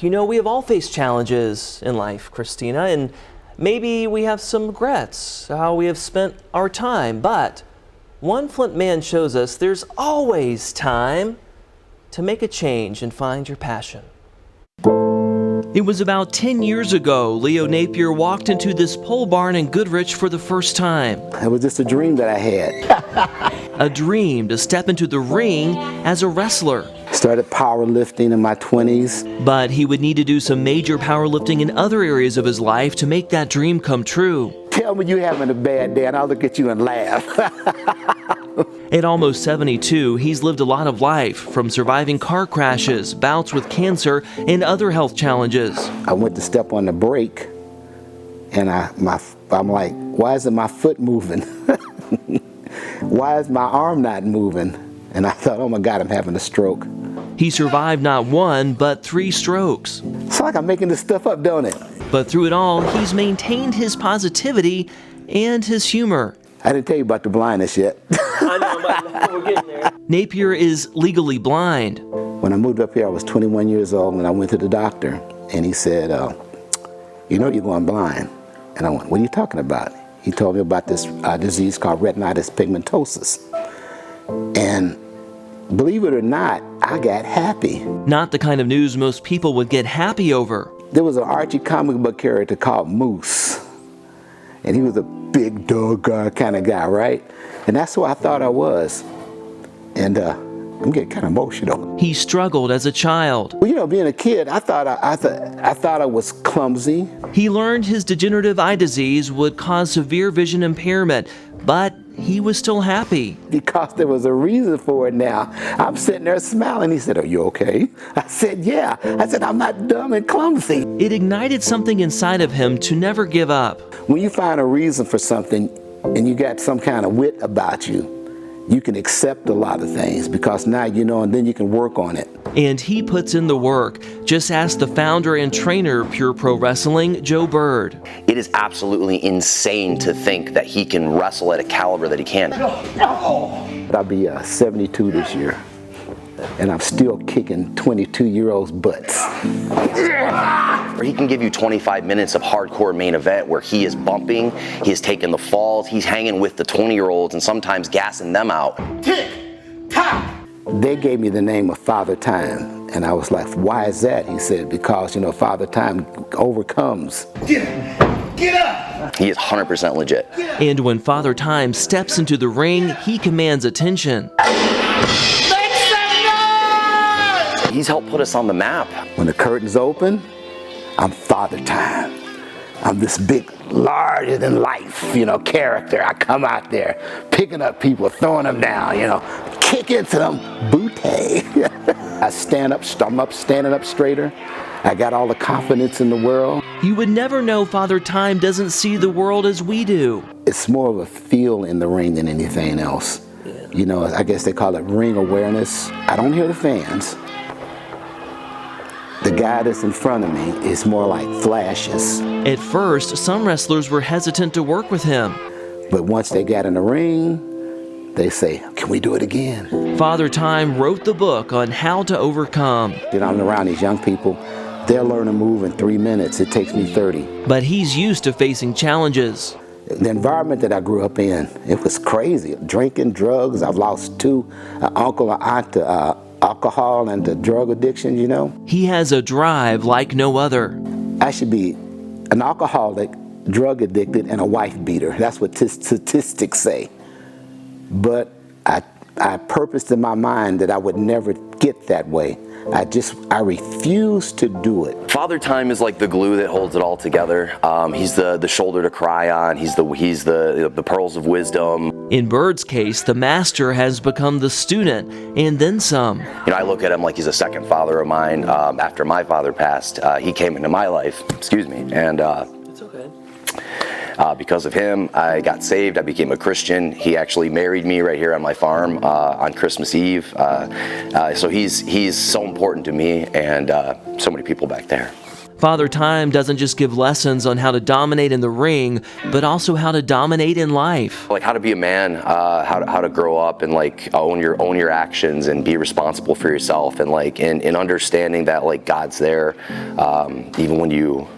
You know, we have all faced challenges in life, Christina, and maybe we have some regrets, how we have spent our time, but one Flint man shows us there's always time to make a change and find your passion. It was about 10 years ago, Leo Napier walked into this pole barn in Goodrich for the first time. It was just a dream that I had. A dream to step into the ring as a wrestler. Started powerlifting in my 20s. But he would need to do some major powerlifting in other areas of his life to make that dream come true. Tell me you're having a bad day and I'll look at you and laugh. At almost 72, he's lived a lot of life, from surviving car crashes, bouts with cancer, and other health challenges. I went to step on the brake, and I'm like, why isn't my foot moving? Why is my arm not moving? And I thought, oh my God, I'm having a stroke. He survived not one, but 3 strokes. It's like I'm making this stuff up, don't it? But through it all, he's maintained his positivity and his humor. I didn't tell you about the blindness yet. I know, but we're getting there. Napier is legally blind. When I moved up here, I was 21 years old, and I went to the doctor, and he said, you know you're going blind. And I went, what are you talking about? He told me about this disease called retinitis pigmentosus. And believe it or not, I got happy. Not the kind of news most people would get happy over. There was an Archie comic book character called Moose, and he was a big dog kind of guy, right? And that's who I thought I was. And I'm getting kind of emotional. He struggled as a child. Well, you know, being a kid, I thought I was clumsy. He learned his degenerative eye disease would cause severe vision impairment, but he was still happy. Because there was a reason for it now. I'm sitting there smiling. He said, are you okay? I said, yeah. I said, I'm not dumb and clumsy. It ignited something inside of him to never give up. When you find a reason for something and you got some kind of wit about you, you can accept a lot of things because now you know, and then you can work on it. And he puts in the work. Just ask the founder and trainer of Pure Pro Wrestling, Joe Bird. It is absolutely insane to think that he can wrestle at a caliber that he can. I'll be 72 this year, and I'm still kicking 22-year-olds' butts. He can give you 25 minutes of hardcore main event where he is bumping, he is taking the falls, he's hanging with the 20-year-olds and sometimes gassing them out. Tick, tock. They gave me the name of Father Time, and I was like, why is that? He said, because, you know, Father Time overcomes. Get up! He is 100% legit. And when Father Time steps into the ring, he commands attention. He's helped put us on the map. When the curtains open, I'm Father Time. I'm this big, larger than life, you know, character. I come out there, picking up people, throwing them down, you know, kick into them, bootay. I stand up, I'm standing up straighter. I got all the confidence in the world. You would never know Father Time doesn't see the world as we do. It's more of a feel in the ring than anything else. You know, I guess they call it ring awareness. I don't hear the fans. The guy that's in front of me is more like flashes. At first, some wrestlers were hesitant to work with him. But once they got in the ring, they say, can we do it again? Father Time wrote the book on how to overcome. You know, I'm around these young people. They'll learn to move in 3 minutes. It takes me 30. But he's used to facing challenges. The environment that I grew up in, it was crazy. Drinking, drugs. I've lost 2, an uncle, an aunt to alcohol and to drug addiction, you know. He has a drive like no other. I should be an alcoholic, drug addicted, and a wife beater. That's what statistics say. But I purposed in my mind that I would never get that way. I refuse to do it. Father Time is like the glue that holds it all together. He's the shoulder to cry on. He's the pearls of wisdom. In Bird's case, the master has become the student, and then some. You know, I look at him like he's a second father of mine. After my father passed, he came into my life. Excuse me, and it's okay. Because of him, I got saved. I became a Christian. He actually married me right here on my farm on Christmas Eve. So he's so important to me and so many people back there. Father Time doesn't just give lessons on how to dominate in the ring, but also how to dominate in life. Like how to be a man, how to grow up and like own your actions and be responsible for yourself, and like in understanding that like God's there, even when you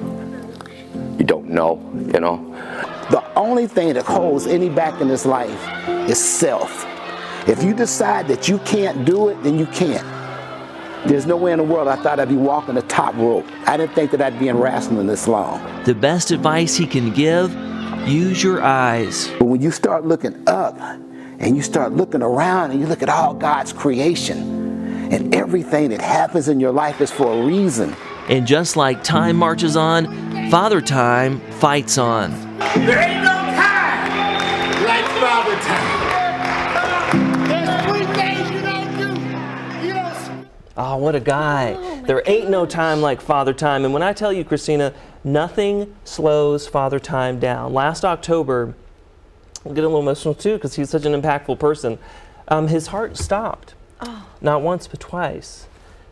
don't know, you know. The only thing that holds any back in this life is self. If you decide that you can't do it, then you can't. There's no way in the world I thought I'd be walking the top rope. I didn't think that I'd be in wrestling this long. The best advice he can give, use your eyes. But when you start looking up and you start looking around and you look at all God's creation and everything that happens in your life is for a reason. And just like time marches on, Father Time fights on. There ain't no time like Father Time. There's 3 things you don't do. You don't. Oh, what a guy. There ain't no time like Father Time. And when I tell you, Christina, nothing slows Father Time down. Last October, I'll get a little emotional too because he's such an impactful person. His heart stopped. Oh. Not once, but twice.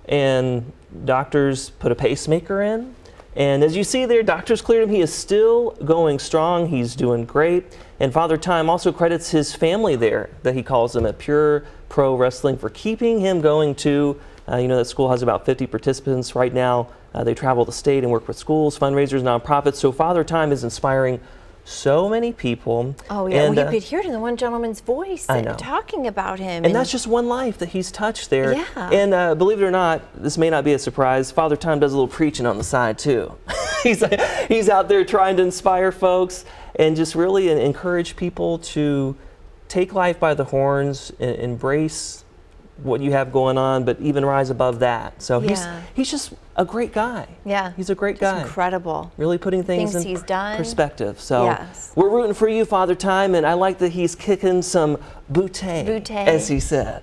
And doctors put a pacemaker in. And as you see there, doctors cleared him. He is still going strong. He's doing great. And Father Time also credits his family there, that he calls them at Pure Pro Wrestling, for keeping him going too. You know, that school has about 50 participants right now. They travel the state and work with schools, fundraisers, nonprofits. So Father Time is inspiring so many people. Oh, yeah. And, well, you could hear it in the one gentleman's voice talking about him. And that's just one life that he's touched there. Yeah. And believe it or not, this may not be a surprise, Father Time does a little preaching on the side too. he's out there trying to inspire folks and just really encourage people to take life by the horns, embrace what you have going on, but even rise above that. So he's just a great guy. Yeah. He's a great guy. Incredible. Really putting things in he's done. Perspective. So we're rooting for you, Father Time, and I like that he's kicking some bootay, as he said.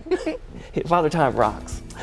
Father Time rocks.